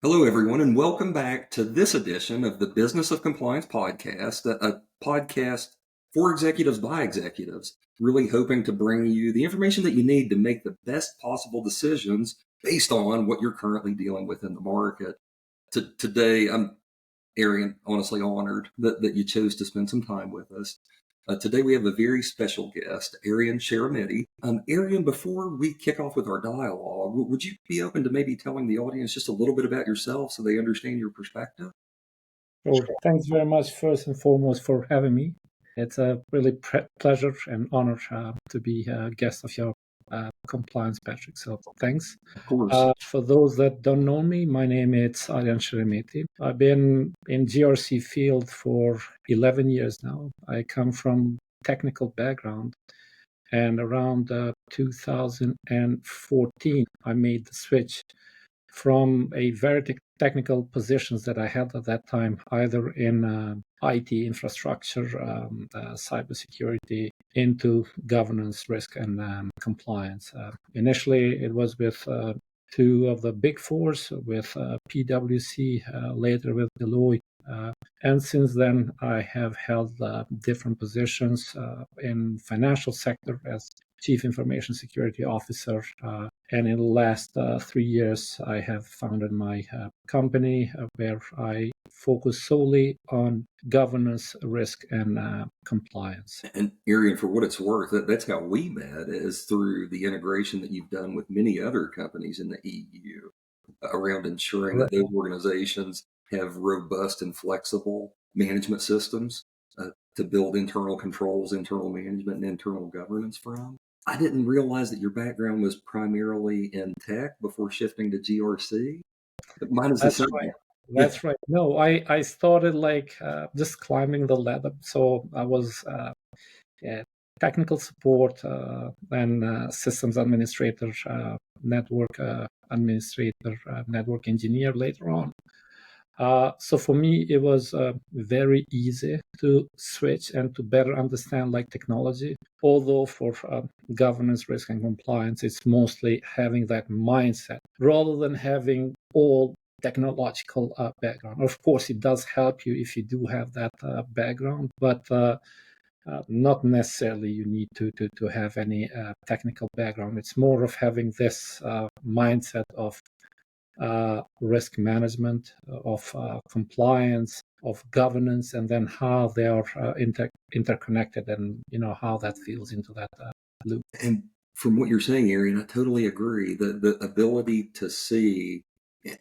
Hello, everyone, and welcome back to this edition of the Business of Compliance podcast, a podcast for executives by executives, really hoping to bring you the information that you need to make the best possible decisions based on what you're currently dealing with in the market. Today, I'm, Arian, honestly honored that you chose to spend some time with us. Today, we have a very special guest, Arian Sheremeti. Arian, before we kick off with our dialogue, would you be open to maybe telling the audience just a little bit about yourself so they understand your perspective? Sure. Thanks very much, first and foremost, for having me. It's a really pleasure and honor to be a guest of your compliance, Patrick. So thanks. Of course. For those that don't know me, my name is Arian Sheremeti. I've been in GRC field for 11 years now. I come from technical background, and around 2014, I made the switch from a very technical positions that I had at that time, either in IT infrastructure, cybersecurity, into governance, risk, and compliance. Initially, it was with two of the big fours, with PwC, later with Deloitte. And since then, I have held different positions in financial sector as Chief Information Security Officer. And in the last 3 years, I have founded my company where I focus solely on governance, risk, and compliance. And Arian, for what it's worth, that's how we met, is through the integration that you've done with many other companies in the EU around ensuring that those organizations have robust and flexible management systems to build internal controls, internal management, and internal governance from. I didn't realize that your background was primarily in tech before shifting to GRC. Mine is the same. Right. That's right. No, I started like just climbing the ladder. So I was technical support and systems administrator, network administrator, network engineer later on. So for me, it was very easy to switch and to better understand like technology. Although for governance, risk, and compliance, it's mostly having that mindset rather than having all technological background. Of course, it does help you if you do have that background, but not necessarily you need to have any technical background. It's more of having this mindset of risk management, of compliance, of governance, and then how they are interconnected, and how that feels into that loop. And from what you're saying, Arian, I totally agree. The ability to see,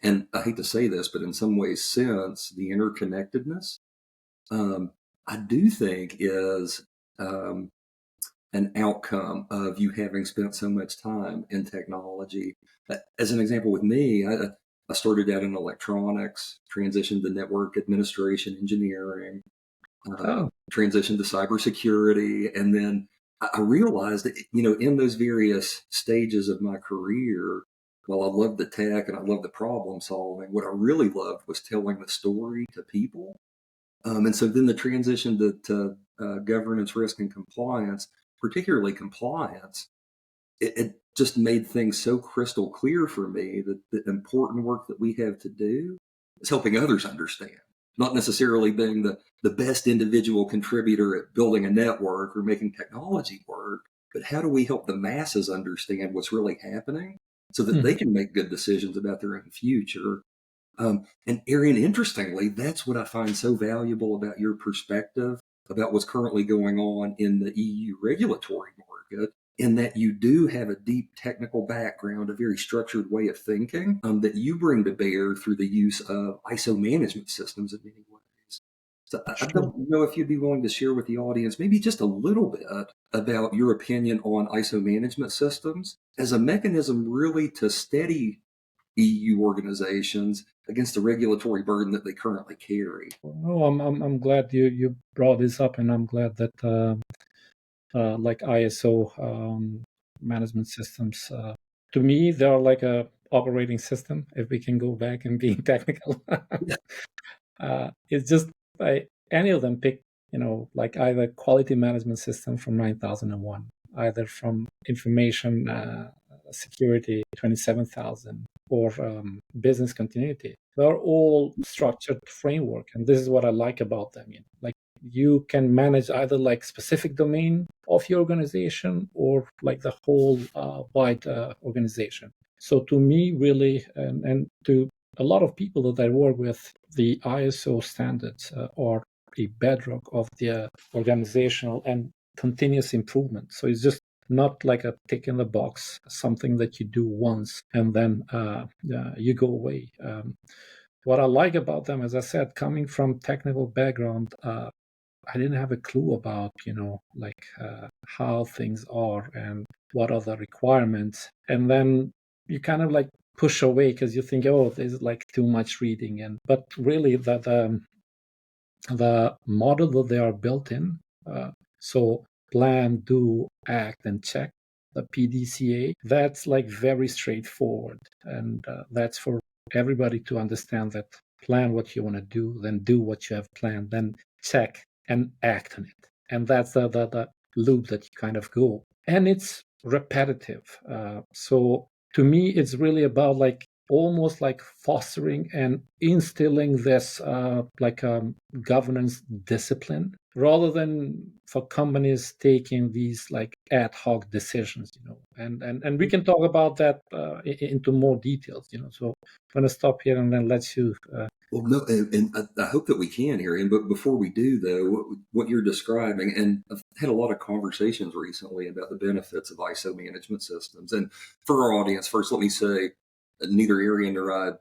and I hate to say this, but in some ways sense the interconnectedness, I do think is an outcome of you having spent so much time in technology. As an example, with me, I started out in electronics, transitioned to network administration, engineering, transitioned to cybersecurity, and then I realized that, in those various stages of my career, while I loved the tech and I loved the problem solving, what I really loved was telling the story to people. And so then the transition to governance, risk, and compliance, particularly compliance, it just made things so crystal clear for me that the important work that we have to do is helping others understand, not necessarily being the best individual contributor at building a network or making technology work, but how do we help the masses understand what's really happening so that they can make good decisions about their own future. And Arian, interestingly, that's what I find so valuable about your perspective about what's currently going on in the EU regulatory market, in that you do have a deep technical background, a very structured way of thinking that you bring to bear through the use of ISO management systems in many ways. So I don't know if you'd be willing to share with the audience maybe just a little bit about your opinion on ISO management systems as a mechanism really to steady EU organizations against the regulatory burden that they currently carry. Oh, I'm glad you brought this up, and I'm glad that like ISO management systems, to me, they're like a operating system. If we can go back and being technical, it's just any of them pick, like either quality management system from 9001, either from information security 27,000, or business continuity. They're all structured framework, and this is what I like about them. Like you can manage either like specific domain of your organization or like the whole wide organization. So to me, really, and to a lot of people that I work with, the ISO standards are a bedrock of the organizational and continuous improvement. So it's just not like a tick in the box, something that you do once and then you go away. What I like about them, as I said, coming from technical background, I didn't have a clue about, like how things are and what are the requirements. And then you kind of like push away because you think, oh, there's like too much reading. But really, the model that they are built in, so plan, do, act, and check, the PDCA, that's like very straightforward. And that's for everybody to understand that plan what you want to do, then do what you have planned, then check and act on it. And that's the loop that you kind of go. And it's repetitive. So to me, it's really about like almost like fostering and instilling this governance discipline rather than for companies taking these like ad hoc decisions, and we can talk about that into more details, so I'm going to stop here and then let you Well, no, and I hope that we can, Arian. But before we do, though, what you're describing, and I've had a lot of conversations recently about the benefits of ISO management systems. And for our audience, first, let me say, neither Arian nor I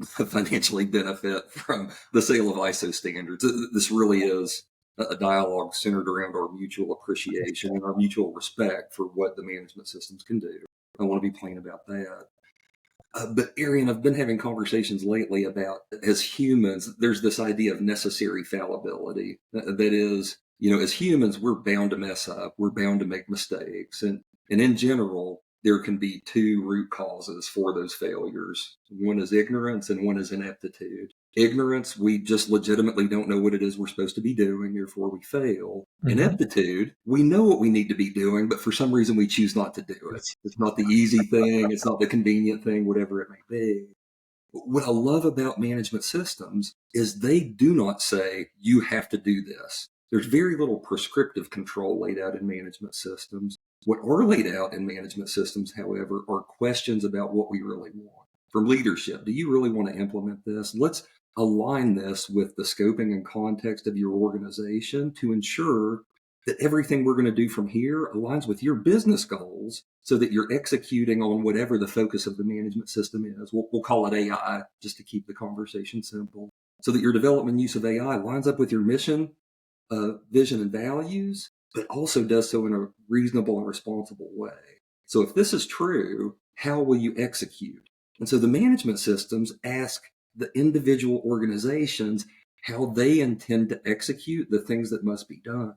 financially benefit from the sale of ISO standards. This really is a dialogue centered around our mutual appreciation and our mutual respect for what the management systems can do. I want to be plain about that. But Arian, I've been having conversations lately about, as humans, there's this idea of necessary fallibility. That is, as humans, we're bound to mess up. We're bound to make mistakes. And in general, there can be two root causes for those failures. One is ignorance and one is ineptitude. Ignorance, we just legitimately don't know what it is we're supposed to be doing, therefore we fail. Ineptitude, we know what we need to be doing, but for some reason we choose not to do it. It's not the easy thing, it's not the convenient thing, whatever it may be. What I love about management systems is they do not say, you have to do this. There's very little prescriptive control laid out in management systems. What are laid out in management systems, however, are questions about what we really want. From leadership, do you really want to implement this? Let's align this with the scoping and context of your organization to ensure that everything we're going to do from here aligns with your business goals so that you're executing on whatever the focus of the management system is. We'll call it AI just to keep the conversation simple, so that your development use of AI lines up with your mission, vision, and values, but also does so in a reasonable and responsible way. So if this is true, how will you execute? And so the management systems ask the individual organizations how they intend to execute the things that must be done.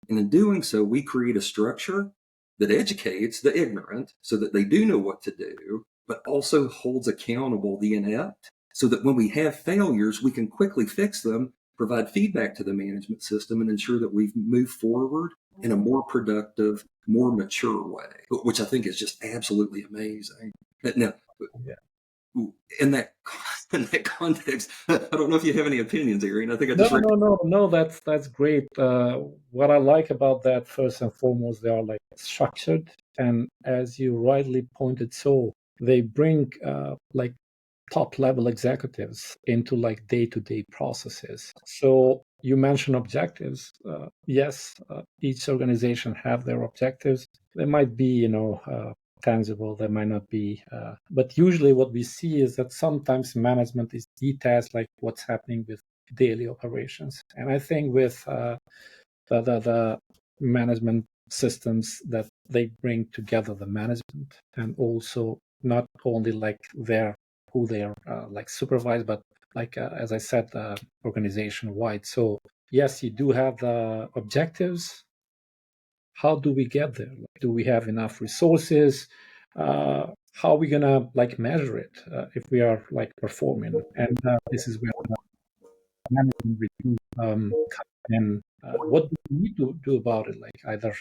And in doing so, we create a structure that educates the ignorant so that they do know what to do, but also holds accountable the inept so that when we have failures, we can quickly fix them, provide feedback to the management system, and ensure that we've moved forward in a more productive, more mature way, which I think is just absolutely amazing. Now, in that context, I don't know if you have any opinions, Arian. I think I just No. That's great. What I like about that, first and foremost, they are like structured, and as you rightly pointed, so they bring like top level executives into like day-to-day processes. So you mentioned objectives. Yes, each organization have their objectives. They might be, tangible, they might not be. But usually what we see is that sometimes management is detached, like what's happening with daily operations. And I think with the management systems, that they bring together the management and also not only like who they are like supervised, but like as I said, organization wide. So yes, you do have the objectives. How do we get there? Do we have enough resources? How are we gonna like measure it if we are like performing? And this is where management review come in. What do we need to do about it? Like either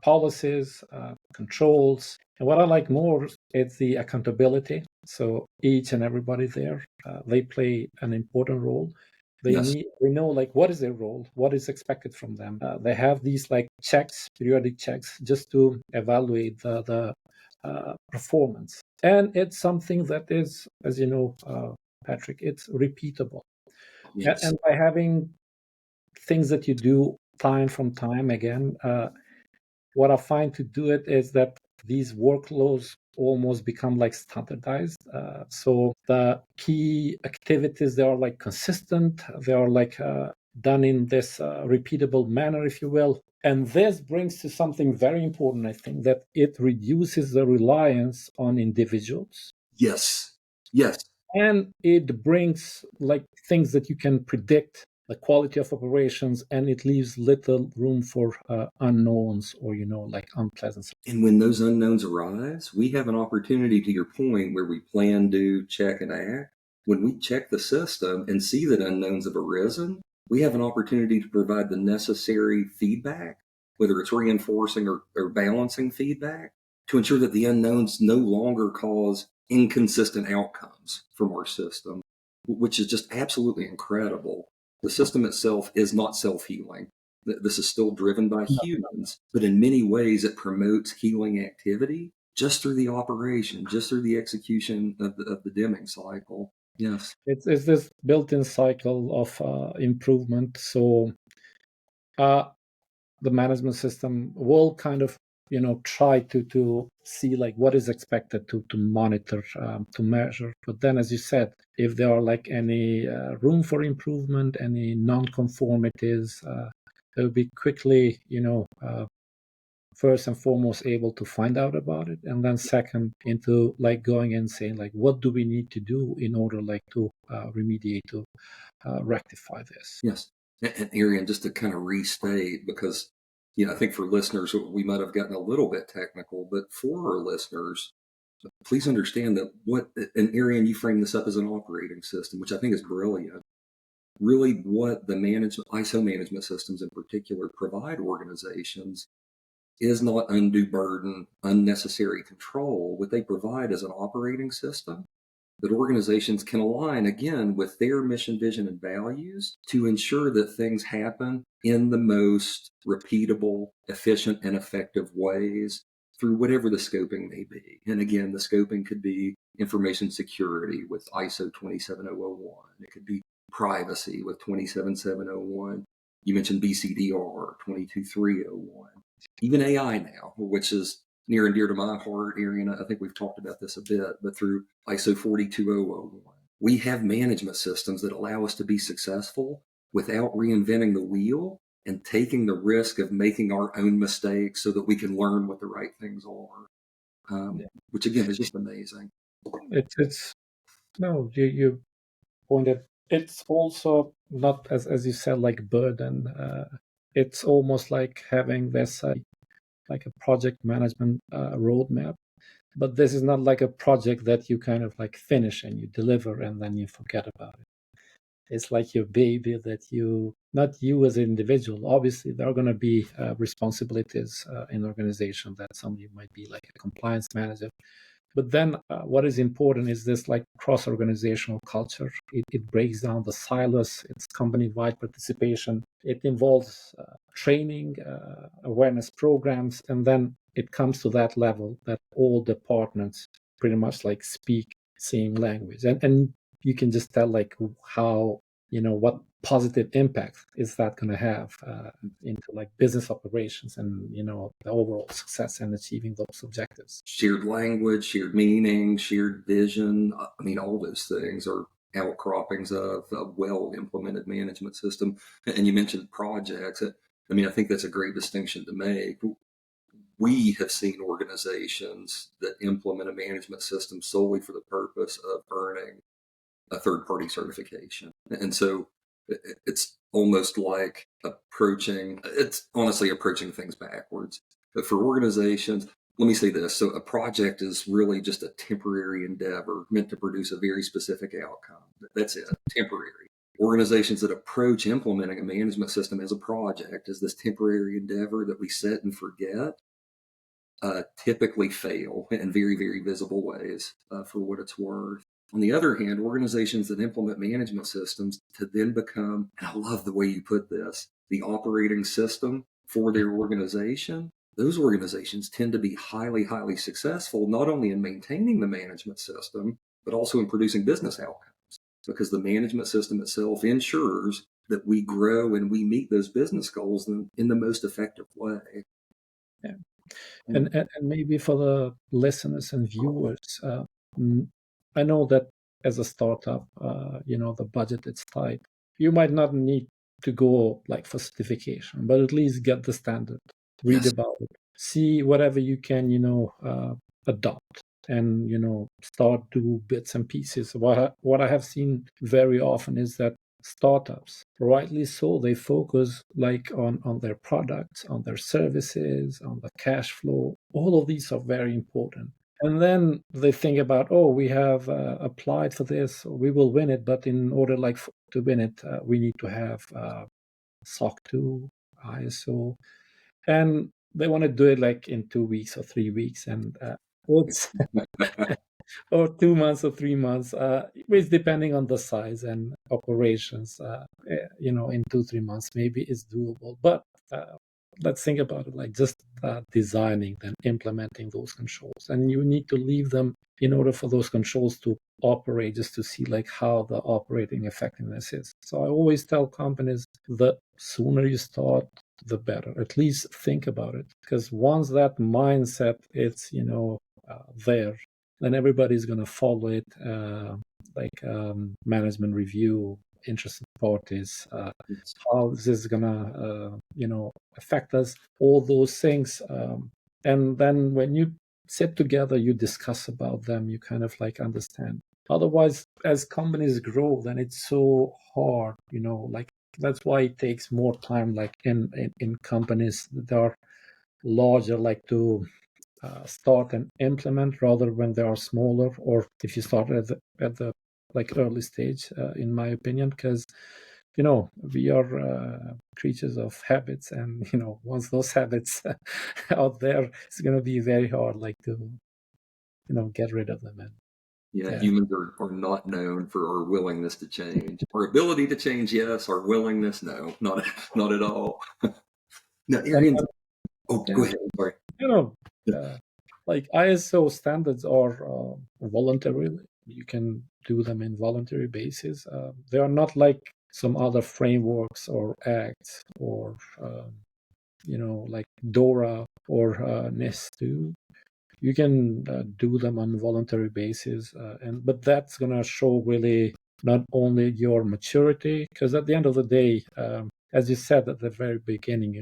policies, controls, And what I like more is the accountability. So each and everybody there, they play an important role. Yes. They know like what is their role, what is expected from them. They have these like checks, periodic checks, just to evaluate the performance. And it's something that is, as you know, Patrick, it's repeatable. Yes. And by having things that you do time from time again, what I find to do it is that these workloads almost become like standardized. So the key activities, they are like consistent. They are like done in this repeatable manner, if you will. And this brings to something very important, I think, that it reduces the reliance on individuals. Yes. Yes. And it brings like things that you can predict the quality of operations, and it leaves little room for unknowns or like unpleasant. And when those unknowns arise, we have an opportunity, to your point, where we plan, do, check, and act. When we check the system and see that unknowns have arisen, we have an opportunity to provide the necessary feedback, whether it's reinforcing or balancing feedback, to ensure that the unknowns no longer cause inconsistent outcomes from our system, which is just absolutely incredible. The system itself is not self-healing. This is still driven by humans, but in many ways it promotes healing activity just through the operation, just through the execution of the Deming cycle. Yes. It's this built-in cycle of improvement. So the management system will kind of try to see like what is expected to monitor, to measure. But then, as you said, if there are like any room for improvement, any non-conformities, they'll be quickly first and foremost able to find out about it, and then second into like going and saying like what do we need to do in order like to remediate, to rectify this. Yes. And Arian, just to kind of restate, because I think for listeners we might have gotten a little bit technical, but for our listeners, please understand that and Arian, you frame this up as an operating system, which I think is brilliant. Really, what the ISO management systems in particular provide organizations is not undue burden, unnecessary control. What they provide is an operating system that organizations can align again with their mission, vision, and values to ensure that things happen in the most repeatable, efficient, and effective ways through whatever the scoping may be. And again, the scoping could be information security with ISO 27001. It could be privacy with 27701. You mentioned BCDR 22301. Even AI now, which is near and dear to my heart, Arian. I think we've talked about this a bit, but through ISO 42001, we have management systems that allow us to be successful without reinventing the wheel and taking the risk of making our own mistakes so that we can learn what the right things are, Yeah. which again is just amazing. It's no, you pointed. It's also not as you said like burden. It's almost like having this like a project management roadmap. But this is not like a project that you kind of like finish and you deliver and then you forget about it. It's like your baby that not you as an individual. Obviously, there are going to be responsibilities in organization that somebody might be like a compliance manager. But then what is important is this like cross-organizational culture. It breaks down the silos. It's company-wide participation. It involves training, awareness programs, and then it comes to that level that all departments pretty much like speak same language, and you can just tell like how what positive impact is that going to have into like business operations and the overall success in achieving those objectives. Shared language, shared meaning, shared vision. I mean, all those things are outcroppings of a well implemented management system. And you mentioned projects. I mean, I think that's a great distinction to make. We have seen organizations that implement a management system solely for the purpose of earning a third party certification. And so it's almost like it's honestly approaching things backwards. But for organizations, let me say this. So a project is really just a temporary endeavor meant to produce a very specific outcome. That's it, temporary. Organizations that approach implementing a management system as a project, as this temporary endeavor that we set and forget, typically fail in very, very visible ways, for what it's worth. On the other hand, organizations that implement management systems to then become, and I love the way you put this, the operating system for their organization, those organizations tend to be highly, highly successful, not only in maintaining the management system, but also in producing business outcomes, because the management system itself ensures that we grow and we meet those business goals in the most effective way. Yeah. And maybe for the listeners and viewers, I know that as a startup, the budget is tight. You might not need to go like for certification, but at least get the standard, read Yes. about it, see whatever you can, adopt, and start do bits and pieces. What I have seen very often is that startups, rightly so, they focus like on their products, on their services, on the cash flow. All of these are very important. And then they think about, oh, we have applied for this, we will win it, but in order to win it, we need to have SOC 2, ISO, and they want to do it like in 2 weeks or 3 weeks, and it's or 2 months or 3 months. It's depending on the size and operations. In 2-3 months maybe it's doable, but let's think about it like just designing and implementing those controls, and you need to leave them in order for those controls to operate, just to see like how the operating effectiveness is. So I always tell companies, the sooner you start, the better. At least think about it, because once that mindset it's there, then everybody's going to follow it, management review, interested parties, how this is going to affect us, all those things. And then when you sit together, you discuss about them, you kind of like understand. Otherwise, as companies grow, then it's so hard, that's why it takes more time, like in companies that are larger, like to start and implement, rather when they are smaller, or if you start at the like early stage, in my opinion, because we are creatures of habits, and once those habits out there, it's going to be very hard like to get rid of them. And Yeah, humans are not known for our willingness to change. Our ability to change, yes. Our willingness, no, not at all. Now, Arian, go ahead. Sorry. Like ISO standards are voluntary. You can do them in voluntary basis. They are not like some other frameworks or acts, or like DORA or NIST do. You can do them on a voluntary basis, but that's gonna show really not only your maturity, because at the end of the day, as you said at the very beginning,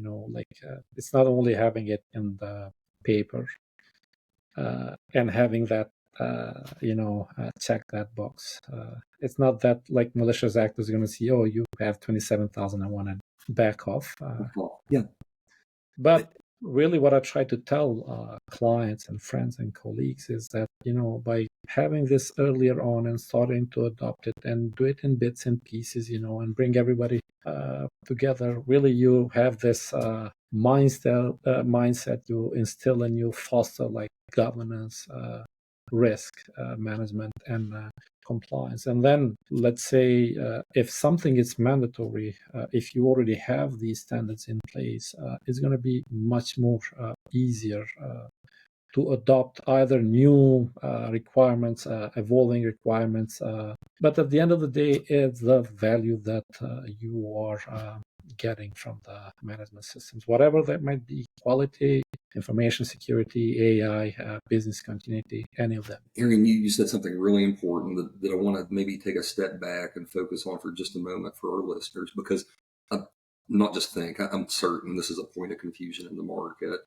it's not only having it in the paper and having that, check that box. It's not that like malicious actors are going to see, oh, you have 27,001 and back off. Yeah. But really what I try to tell clients and friends and colleagues is that, by having this earlier on and starting to adopt it and do it in bits and pieces, and bring everybody together, really you have this mindset you instill, and you foster like governance, risk management, and compliance. And then let's say if something is mandatory, if you already have these standards in place, it's going to be much more easier to adopt either new requirements, evolving requirements. But at the end of the day, it's the value that you are getting from the management systems, whatever that might be: quality, information security, AI, business continuity, any of them. Arian, you said something really important that I want to maybe take a step back and focus on for just a moment for our listeners, because I'm not just I'm certain this is a point of confusion in the market.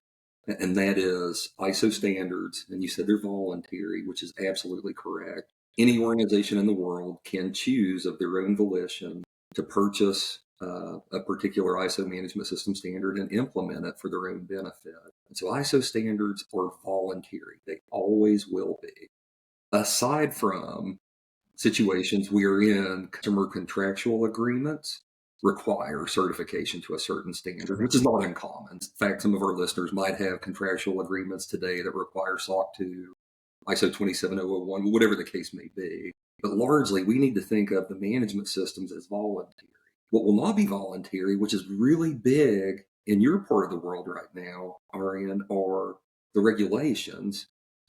And that is ISO standards. And you said they're voluntary, which is absolutely correct. Any organization in the world can choose of their own volition to purchase a particular ISO management system standard and implement it for their own benefit. And so ISO standards are voluntary. They always will be. Aside from situations we are in customer contractual agreements, require certification to a certain standard, which is not uncommon. In fact, some of our listeners might have contractual agreements today that require SOC 2, ISO 27001, whatever the case may be. But largely, we need to think of the management systems as voluntary. What will not be voluntary, which is really big in your part of the world right now, Arian, are the regulations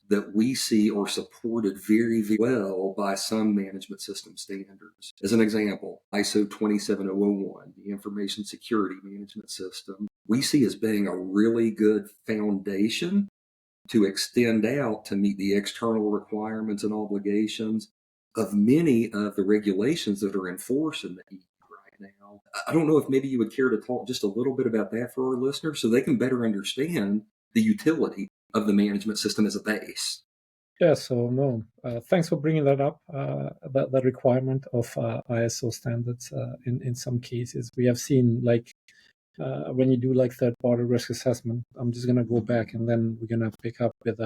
that we see are supported very, very well by some management system standards. As an example, ISO 27001, the Information Security Management System, we see as being a really good foundation to extend out to meet the external requirements and obligations of many of the regulations that are in force in the EU right now. I don't know if maybe you would care to talk just a little bit about that for our listeners so they can better understand the utility of the management system as a base. Yeah, so no, thanks for bringing that up. The requirement of ISO standards in some cases we have seen, like when you do like third-party risk assessment. I'm just gonna go back and then we're gonna pick up with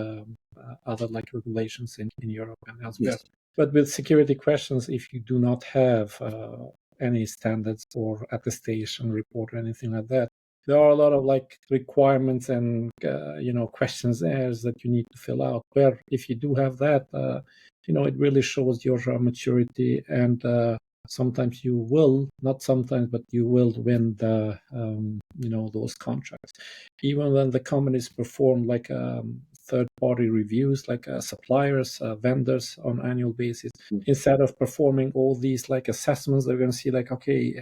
other like regulations in Europe and elsewhere. Yes. But with security questions, if you do not have any standards or attestation report or anything like that, there are a lot of like requirements and questionnaires that you need to fill out. Where if you do have that, it really shows your maturity, and sometimes you will, not sometimes, but you will win the those contracts, even when the companies perform like third-party reviews, like suppliers, vendors on annual basis. Instead of performing all these like assessments, they're going to see like, okay,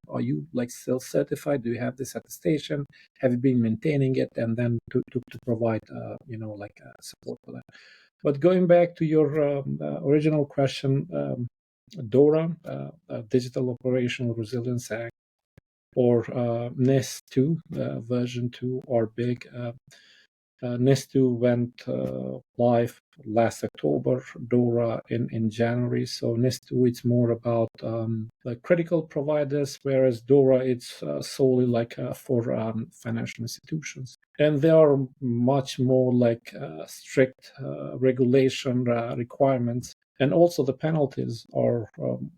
are you like still certified? Do you have this attestation? Have you been maintaining it? And then to provide support for that. But going back to your original question, DORA, Digital Operational Resilience Act, or NIST 2, version 2, are big. NIST 2 went live last October, DORA in January. So NIST 2, it's more about the critical providers, whereas DORA, it's solely like for financial institutions. And there are much more like strict regulation requirements. And also the penalties are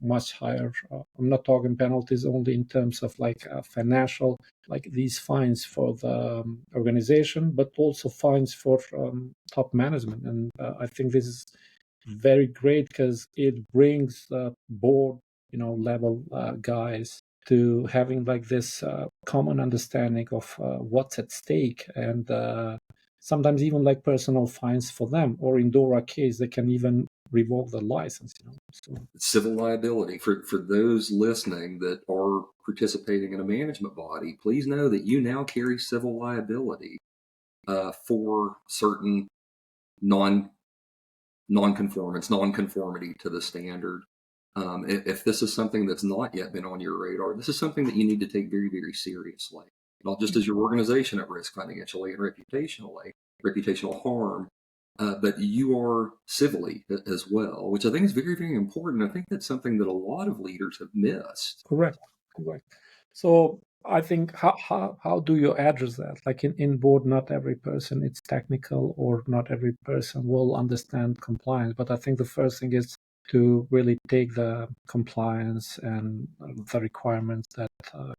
much higher. I'm not talking penalties only in terms of like financial, like these fines for the organization, but also fines for top management. And I think this is very great because it brings board, level guys to having like this common understanding of what's at stake, and sometimes even like personal fines for them, or in DORA case, they can even revoke the license. So civil liability for those listening that are participating in a management body. Please know that you now carry civil liability for certain nonconformity to the standard. If this is something that's not yet been on your radar, this is something that you need to take very, very seriously. Not just as your organization at risk financially and reputational harm, but you are civilly as well, which I think is very, very important. I think that's something that a lot of leaders have missed. Correct. So I think how do you address that? Like in board, not every person is technical, or not every person will understand compliance. But I think the first thing is to really take the compliance and the requirements that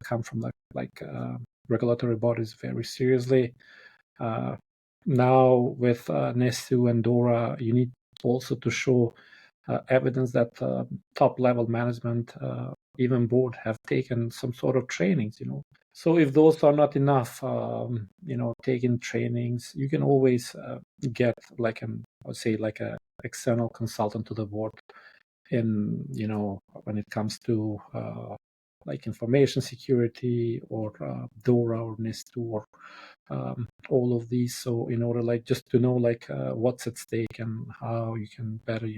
come from regulatory bodies very seriously. Now with NIST and DORA, you need also to show evidence that top level management, even board, have taken some sort of trainings. So if those are not enough, taking trainings, you can always get like a external consultant to the board in when it comes to like information security, or DORA or NIST, or all of these. So in order like just to know like what's at stake and how you can better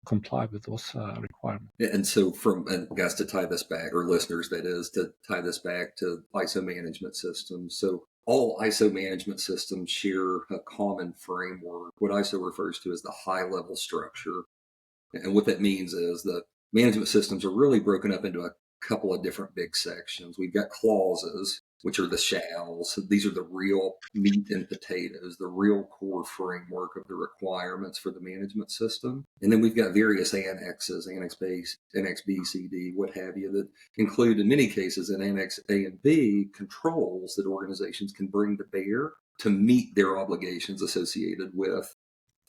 comply with those requirements. And so and guys, to tie this back, or listeners that is, to tie this back to ISO management systems. So all ISO management systems share a common framework, what ISO refers to as the high level structure. And what that means is that management systems are really broken up into a couple of different big sections. We've got clauses, which are the shalls. These are the real meat and potatoes, the real core framework of the requirements for the management system. And then we've got various annexes, Annex B, C, D, what have you, that include, in many cases, in Annex A and B, controls that organizations can bring to bear to meet their obligations associated with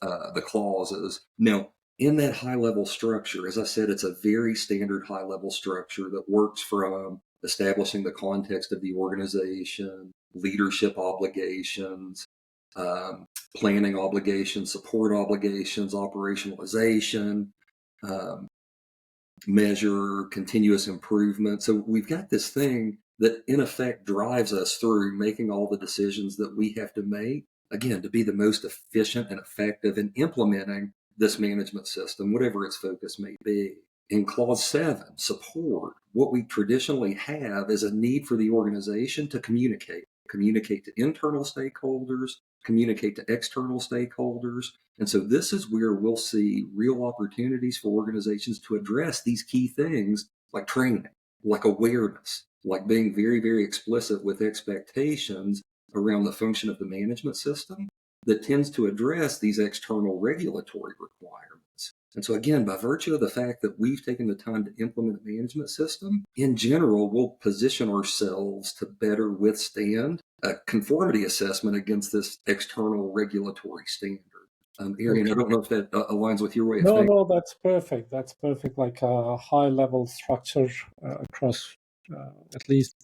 the clauses. Now, in that high-level structure, as I said, it's a very standard high-level structure that works from establishing the context of the organization, leadership obligations, planning obligations, support obligations, operationalization, measure, continuous improvement. So we've got this thing that in effect drives us through making all the decisions that we have to make, again, to be the most efficient and effective in implementing this management system, whatever its focus may be. In Clause 7, support, what we traditionally have is a need for the organization to communicate to internal stakeholders, communicate to external stakeholders. And so this is where we'll see real opportunities for organizations to address these key things like training, like awareness, like being very, very explicit with expectations around the function of the management system that tends to address these external regulatory requirements. And so again, by virtue of the fact that we've taken the time to implement a management system, in general, we'll position ourselves to better withstand a conformity assessment against this external regulatory standard. Arian, Okay. I don't know if that aligns with your way of No, thinking. no, that's perfect. That's perfect. Like a high-level structure across at least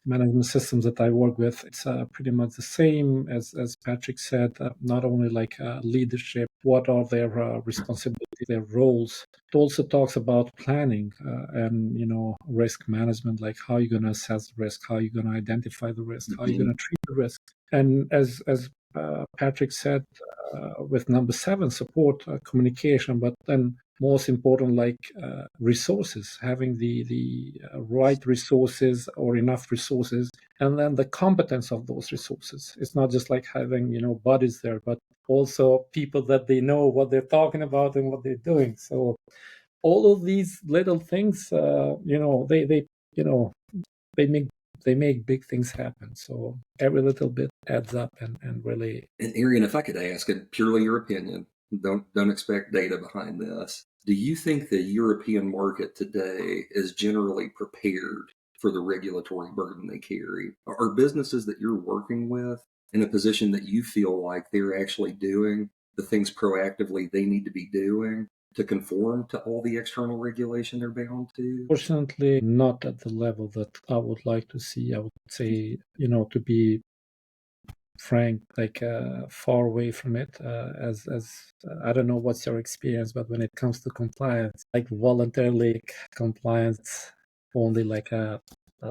management systems that I work with. It's pretty much the same as Patrick said. Not only like leadership, what are their responsibilities, their roles. It also talks about planning and risk management, like how you're going to assess the risk, how you're going to identify the risk, how you're going to treat the risk. And as Patrick said, with number 7, support communication, but then most important, like resources, having the right resources or enough resources, and then the competence of those resources. It's not just like having bodies there, but also people that they know what they're talking about and what they're doing. So all of these little things, they make big things happen. So every little bit adds up and really. And Arian, if I could ask, and purely your opinion, don't expect data behind this. Do you think the European market today is generally prepared for the regulatory burden they carry? Are businesses that you're working with in a position that you feel like they're actually doing the things proactively they need to be doing to conform to all the external regulation they're bound to? Fortunately, not at the level that I would like to see. I would say, to be frank, like far away from it. As I don't know what's your experience, but when it comes to compliance, like voluntarily compliance, only like a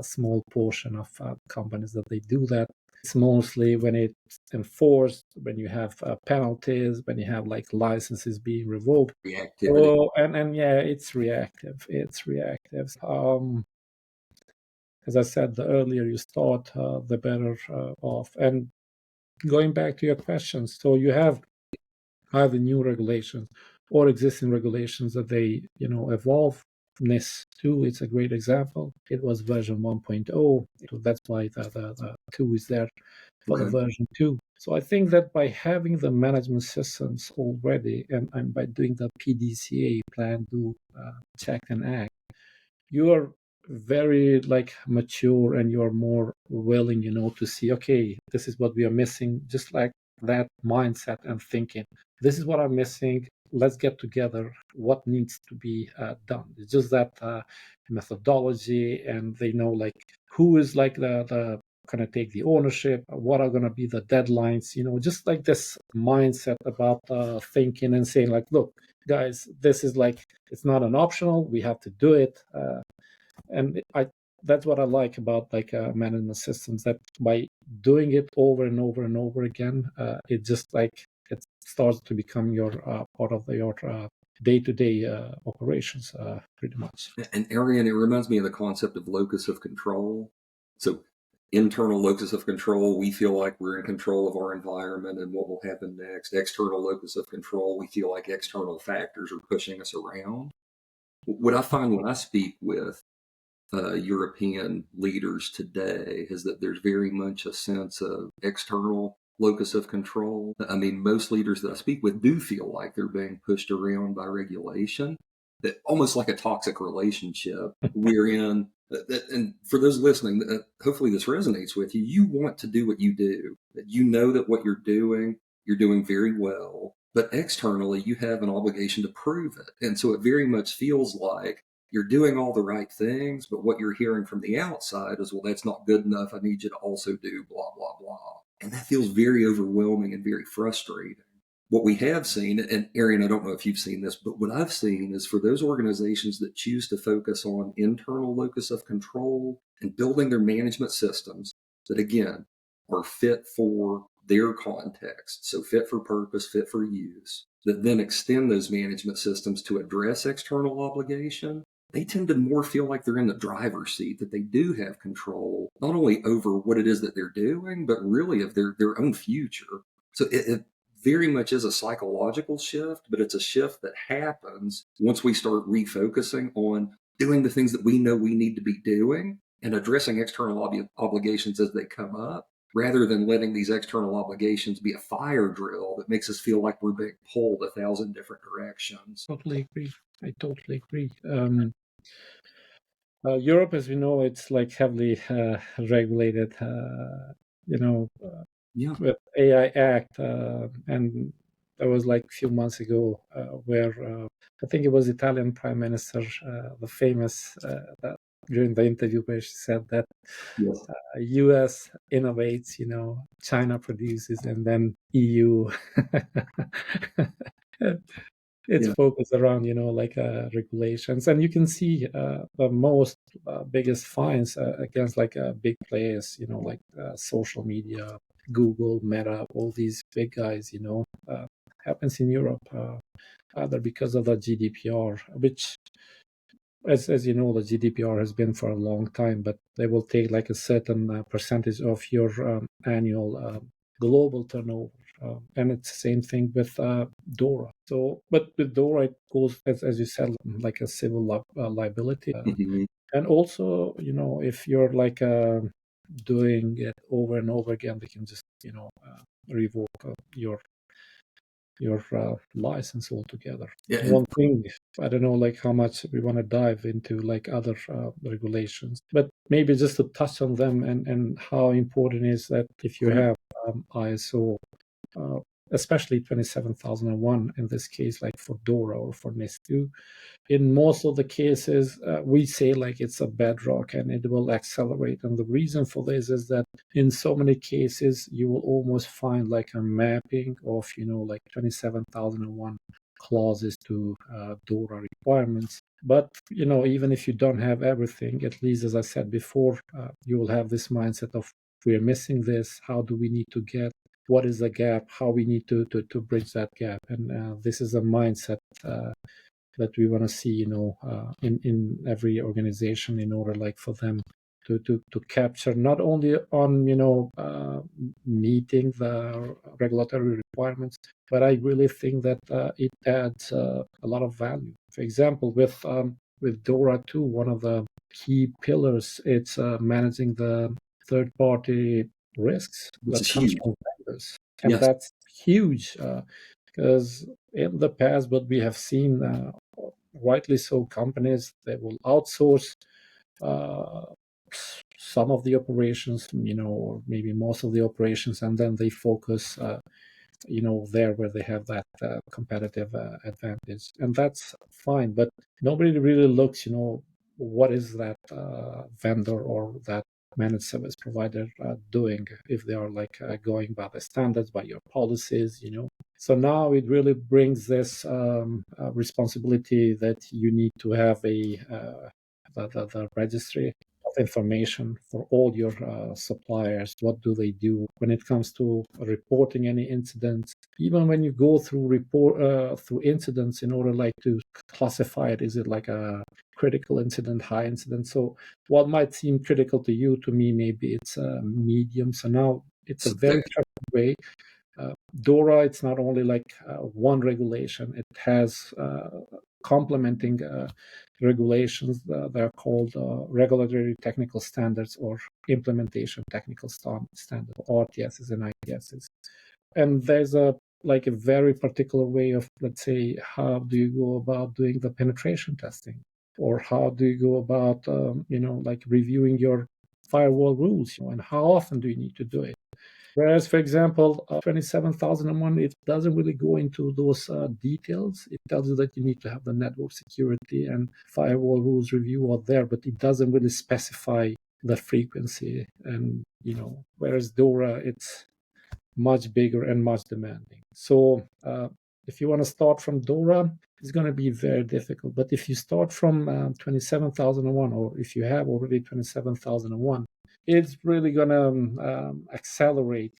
small portion of companies that they do that. It's mostly when it's enforced, when you have penalties, when you have like licenses being revoked. Reactivity. Oh, and yeah, it's reactive. It's reactive. As I said, the earlier you start, the better off. And going back to your questions, so you have either new regulations or existing regulations that they, evolve. NIS 2, it's a great example. It was version 1.0. So that's why the 2 is there for the version 2. So I think that by having the management systems already and by doing the PDCA, plan, do, check, and act, you are very like mature and you're more willing to see, okay, this is what we are missing, just like that mindset and thinking, this is what I'm missing, let's get together, what needs to be done. It's just that methodology, and they know like who is like the going to take the ownership, what are going to be the deadlines, just like this mindset about thinking and saying like, look guys, this is like, it's not an optional, we have to do it. And that's what I like about like management systems, that by doing it over and over and over again, it just like it starts to become your part of your day-to-day operations, pretty much. And Arian, it reminds me of the concept of locus of control. So internal locus of control, we feel like we're in control of our environment and what will happen next. External locus of control, we feel like external factors are pushing us around. What I find when I speak with European leaders today is that there's very much a sense of external locus of control. I mean, most leaders that I speak with do feel like they're being pushed around by regulation, that almost like a toxic relationship we're in. And for those listening, hopefully this resonates with you. You want to do what you do. You know that what you're doing very well. But externally, you have an obligation to prove it. And so it very much feels like you're doing all the right things, but what you're hearing from the outside is, well, that's not good enough. I need you to also do blah, blah, blah. And that feels very overwhelming and very frustrating. What we have seen, and Arian, I don't know if you've seen this, but what I've seen is for those organizations that choose to focus on internal locus of control and building their management systems that, again, are fit for their context, so fit for purpose, fit for use, that then extend those management systems to address external obligation, they tend to more feel like they're in the driver's seat, that they do have control, not only over what it is that they're doing, but really of their own future. So it very much is a psychological shift, but it's a shift that happens once we start refocusing on doing the things that we know we need to be doing and addressing external obligations as they come up, rather than letting these external obligations be a fire drill that makes us feel like we're being pulled 1,000 different directions. Totally agree. I totally agree. Europe, as we know, it's like heavily regulated, Yeah. with AI Act, and that was like a few months ago, where I think it was Italian Prime Minister, the famous, that during the interview where she said that Yes. US innovates, China produces, and then EU. It's Yeah. focused around, like regulations, and you can see the most biggest fines against like big players, like social media, Google, Meta, all these big guys, happens in Europe, either because of the GDPR, which, as you know, the GDPR has been for a long time, but they will take like a certain percentage of your annual global turnover. And it's the same thing with DORA. So, but with DORA, it goes, as you said, like a civil liability. Mm-hmm. And also, if you're like doing it over and over again, they can just, revoke your license altogether. Yeah. And One thing, I don't know, like how much we want to dive into like other regulations, but maybe just to touch on them and how important is that if you have ISO, uh, especially 27001 in this case, like for DORA or for NIS2, in most of the cases, we say like it's a bedrock and it will accelerate. And the reason for this is that in so many cases, you will almost find like a mapping of, like 27,001 clauses to DORA requirements. But, even if you don't have everything, at least as I said before, you will have this mindset of we're missing this. How do we need to get? What is the gap? How we need to bridge that gap? And this is a mindset that we want to see, in every organization in order like for them to capture not only on, meeting the regulatory requirements, but I really think that it adds a lot of value. For example, with DORA 2, one of the key pillars, it's managing the third-party risks this that is comes huge. from vendors. And Yes. that's huge, because in the past, what we have seen, rightly so, companies, they will outsource uh, some of the operations, or maybe most of the operations, and then they focus, there where they have that competitive advantage, and that's fine. But nobody really looks, what is that vendor or that managed service provider doing, if they are like going by the standards, by your policies, So now it really brings this responsibility that you need to have the registry of information for all your suppliers. What do they do when it comes to reporting any incidents? Even when you go through through incidents in order like to classify it, is it like a critical incident, high incident? So what might seem critical to you, to me, maybe it's a medium. So now it's a So very trusted way. DORA, it's not only like one regulation, it has complementing regulations that are called regulatory technical standards or implementation technical standard, RTSs and ITSs. And there's a very particular way of, let's say, how do you go about doing the penetration testing, or how do you go about reviewing your firewall rules, and how often do you need to do it. Whereas, for example, 27001, it doesn't really go into those details. It tells you that you need to have the network security and firewall rules review out there, but it doesn't really specify the frequency. And, whereas DORA, it's much bigger and much demanding. So if you want to start from DORA, it's going to be very difficult. But if you start from 27001, or if you have already 27001, it's really going to accelerate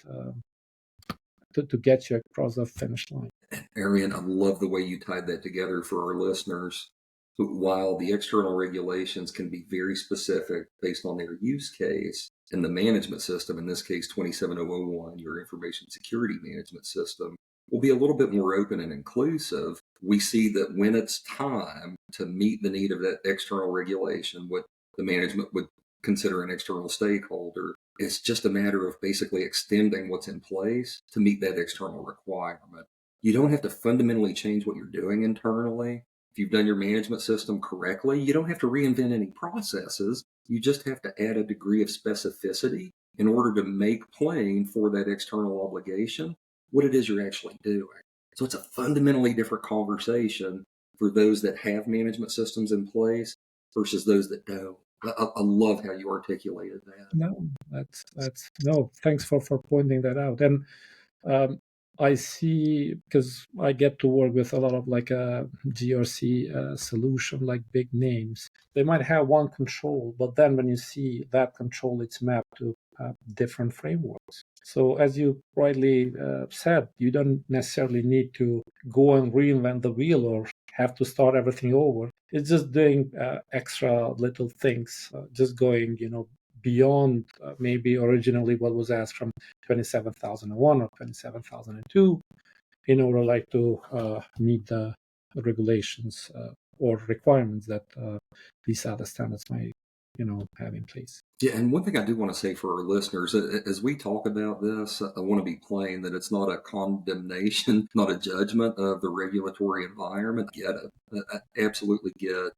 to get you across the finish line. Arian, I love the way you tied that together for our listeners. While the external regulations can be very specific based on their use case, and the management system, in this case 27001, your information security management system, will be a little bit more open and inclusive. We see that when it's time to meet the need of that external regulation, what the management would consider an external stakeholder, it's just a matter of basically extending what's in place to meet that external requirement. You don't have to fundamentally change what you're doing internally. If you've done your management system correctly, you don't have to reinvent any processes. You just have to add a degree of specificity in order to make plain for that external obligation what it is you're actually doing. So it's a fundamentally different conversation for those that have management systems in place versus those that don't. I love how you articulated that. No, no. Thanks for pointing that out. And I see, because I get to work with a lot of a GRC solution, like big names. They might have one control, but then when you see that control, it's mapped to different frameworks. So as you rightly said, you don't necessarily need to go and reinvent the wheel or have to start everything over. It's just doing extra little things, just going, beyond maybe originally what was asked from 27001 or 27002 in order to meet the regulations or requirements that these other standards might have in place. Yeah, and one thing I do want to say for our listeners, as we talk about this, I want to be plain that it's not a condemnation, not a judgment of the regulatory environment. I get it. I absolutely get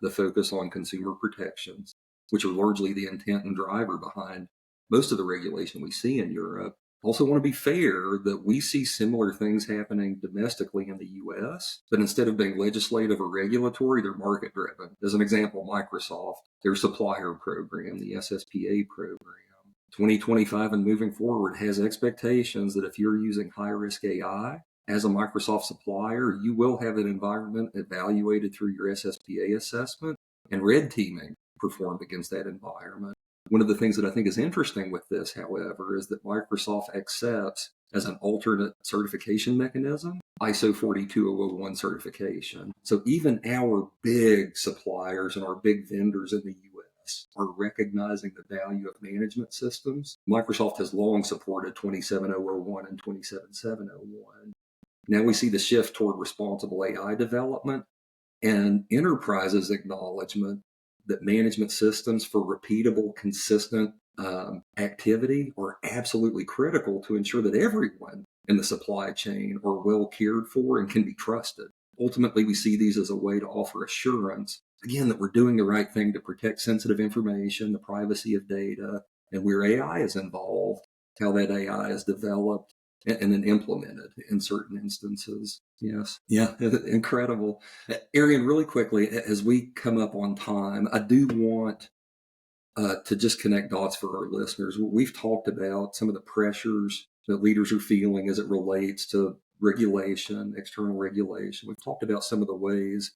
the focus on consumer protections, which are largely the intent and driver behind most of the regulation we see in Europe. Also want to be fair that we see similar things happening domestically in the US, but instead of being legislative or regulatory, they're market driven. As an example, Microsoft, their supplier program, the SSPA program, 2025 and moving forward has expectations that if you're using high risk AI as a Microsoft supplier, you will have an environment evaluated through your SSPA assessment and red teaming performed against that environment. One of the things that I think is interesting with this, however, is that Microsoft accepts as an alternate certification mechanism ISO 42001 certification. So even our big suppliers and our big vendors in the US are recognizing the value of management systems. Microsoft has long supported 27001 and 27701. Now we see the shift toward responsible AI development and enterprises' acknowledgement that management systems for repeatable, consistent activity are absolutely critical to ensure that everyone in the supply chain are well cared for and can be trusted. Ultimately, we see these as a way to offer assurance, again, that we're doing the right thing to protect sensitive information, the privacy of data, and where AI is involved, how that AI is developed and then implemented in certain instances. Yes. Yeah. Incredible. Arian, really quickly, as we come up on time, I do want to just connect dots for our listeners. We've talked about some of the pressures that leaders are feeling as it relates to regulation, external regulation. We've talked about some of the ways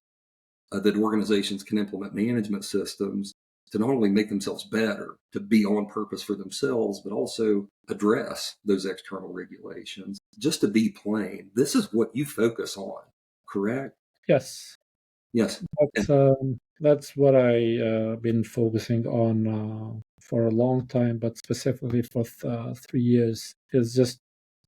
that organizations can implement management systems to not only make themselves better, to be on purpose for themselves, but also address those external regulations. Just to be plain, this is what you focus on, correct? Yes. Yes. That's what I've been focusing on for a long time, but specifically for 3 years, is just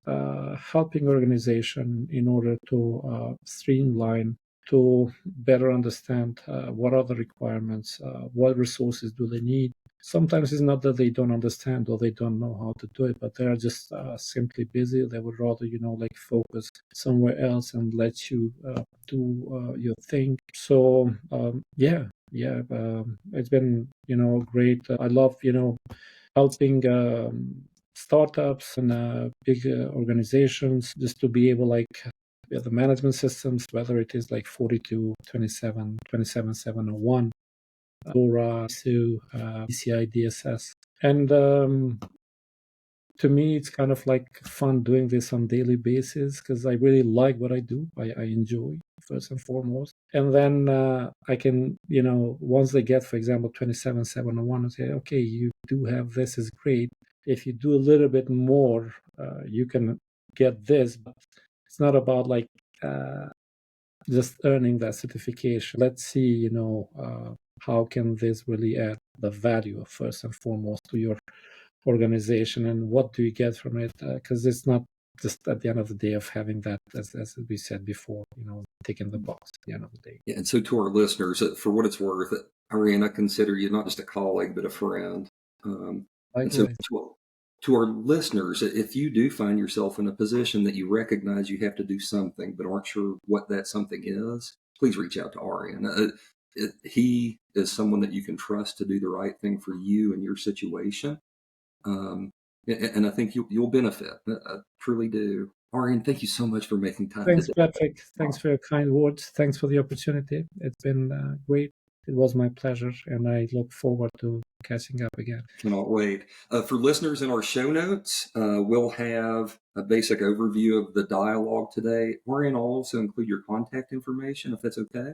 helping organization in order to streamline, to better understand what are the requirements, what resources do they need. Sometimes it's not that they don't understand or they don't know how to do it, but they are just simply busy. They would rather, like focus somewhere else and let you do your thing. So yeah, it's been, great. I love, helping startups and big organizations just to be able, like, the management systems, whether it is like 42, 27, 27701, or to PCI DSS. And to me, it's kind of like fun doing this on daily basis because I really like what I do. I enjoy, first and foremost. And then I can, once they get, for example, 27701, and say, okay, you do have this, is great. If you do a little bit more, you can get this. But it's not about like just earning that certification. Let's see, how can this really add the value, first and foremost, to your organization, and what do you get from it? Because it's not just at the end of the day of having that, as we said before, ticking the box at the end of the day. Yeah, and so to our listeners, for what it's worth, Arian, I consider you not just a colleague, but a friend. And so Likewise. to our listeners, if you do find yourself in a position that you recognize you have to do something, but aren't sure what that something is, please reach out to Arian. He is someone that you can trust to do the right thing for you and your situation. And I think you'll benefit. I truly do. Arian, thank you so much for making time Thanks, today. Patrick. Thanks for your kind words. Thanks for the opportunity. It's been great. It was my pleasure, and I look forward to catching up again. Cannot wait. For listeners in our show notes, we'll have a basic overview of the dialogue today. Arian, I'll also include your contact information if that's okay.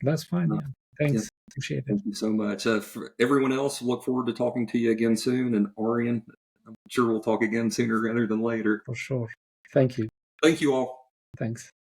That's fine. Yeah. Yeah, Thanks. Appreciate it. thank you so much. For everyone else, look forward to talking to you again soon. And Arian, I'm sure we'll talk again sooner rather than later. For sure. Thank you. Thank you all. Thanks.